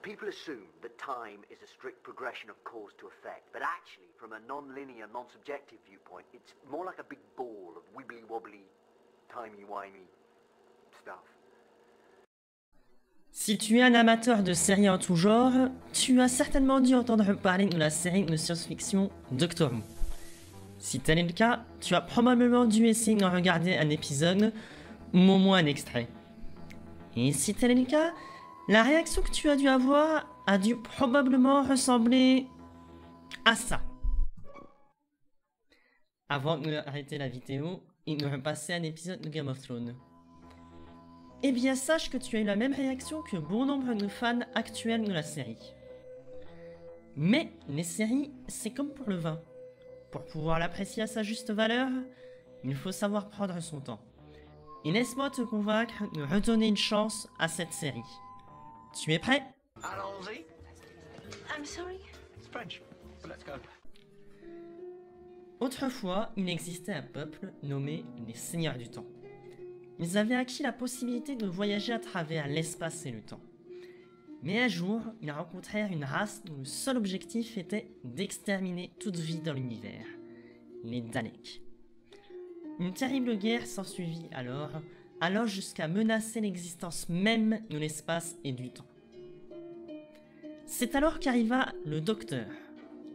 People assume that time is a strict progression of cause to effect, but actually, from a non-linear, non-subjective viewpoint, it's more like a big ball of wibbly-wobbly, timey-wimey stuff. Si tu es un amateur de séries en tout genre, tu as certainement dû entendre parler de la série de science-fiction Doctor Who. Si tel est le cas, tu as probablement dû essayer d'en regarder un épisode, ou au moins un extrait. Et si tel est le cas, la réaction que tu as dû avoir a dû probablement ressembler à ça. Avant d'arrêter la vidéo et de repasser à un épisode de Game of Thrones. Eh bien sache que tu as eu la même réaction que bon nombre de fans actuels de la série. Mais les séries, c'est comme pour le vin. Pour pouvoir l'apprécier à sa juste valeur, il faut savoir prendre son temps. Et laisse-moi te convaincre de redonner une chance à cette série. Tu es prêt? Allons-y. I'm sorry. It's French. But let's go. Autrefois, il existait un peuple nommé les Seigneurs du Temps. Ils avaient acquis la possibilité de voyager à travers l'espace et le temps. Mais un jour, ils rencontrèrent une race dont le seul objectif était d'exterminer toute vie dans l'univers, les Daleks. Une terrible guerre s'ensuivit alors, allant jusqu'à menacer l'existence même de l'espace et du temps. C'est alors qu'arriva le Docteur,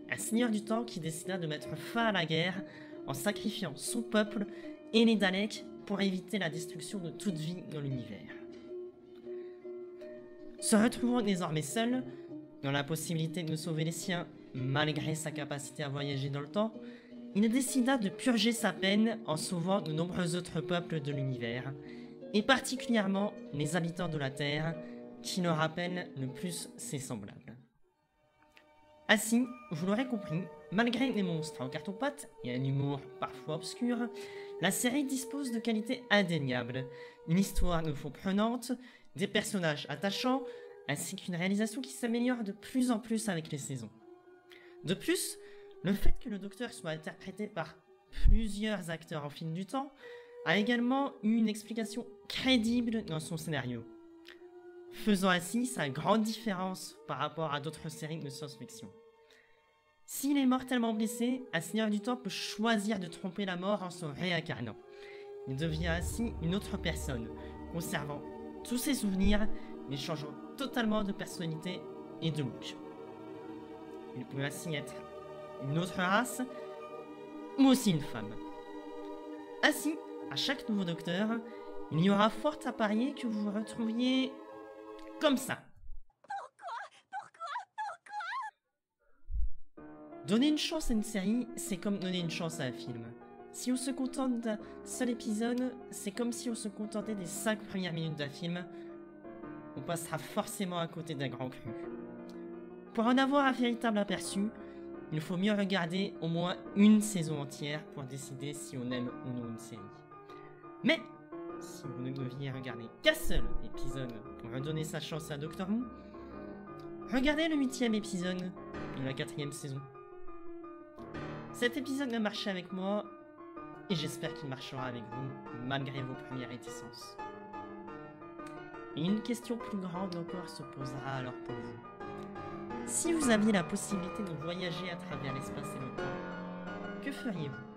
un seigneur du temps qui décida de mettre fin à la guerre en sacrifiant son peuple et les Daleks pour éviter la destruction de toute vie dans l'univers. Se retrouvant désormais seul, dans la possibilité de sauver les siens, malgré sa capacité à voyager dans le temps, il décida de purger sa peine en sauvant de nombreux autres peuples de l'univers, et particulièrement les habitants de la Terre, qui le rappellent le plus ses semblables. Ainsi, vous l'aurez compris, malgré des monstres en carton-pâte et un humour parfois obscur, la série dispose de qualités indéniables, une histoire de fond prenante, des personnages attachants, ainsi qu'une réalisation qui s'améliore de plus en plus avec les saisons. De plus, le fait que le Docteur soit interprété par plusieurs acteurs en fil du temps a également eu une explication crédible dans son scénario, faisant ainsi sa grande différence par rapport à d'autres séries de science-fiction. S'il est mortellement blessé, un Seigneur du Temps peut choisir de tromper la mort en se réincarnant. Il devient ainsi une autre personne, conservant tous ses souvenirs, mais changeant totalement de personnalité et de look. Il peut ainsi être une autre race, ou aussi une femme. Ainsi, à chaque nouveau Docteur, il y aura fort à parier que vous vous retrouviez comme ça. Donner une chance à une série, c'est comme donner une chance à un film. Si on se contente d'un seul épisode, c'est comme si on se contentait des 5 premières minutes d'un film. On passera forcément à côté d'un grand cru. Pour en avoir un véritable aperçu, il faut mieux regarder au moins une saison entière pour décider si on aime ou non une série. Mais, si vous ne deviez regarder qu'un seul épisode pour redonner sa chance à Doctor Who, regardez le 8e épisode de la 4e saison. Cet épisode a marché avec moi, et j'espère qu'il marchera avec vous, malgré vos premières réticences. Et une question plus grande encore se posera alors pour vous. Si vous aviez la possibilité de voyager à travers l'espace et le temps, que feriez-vous?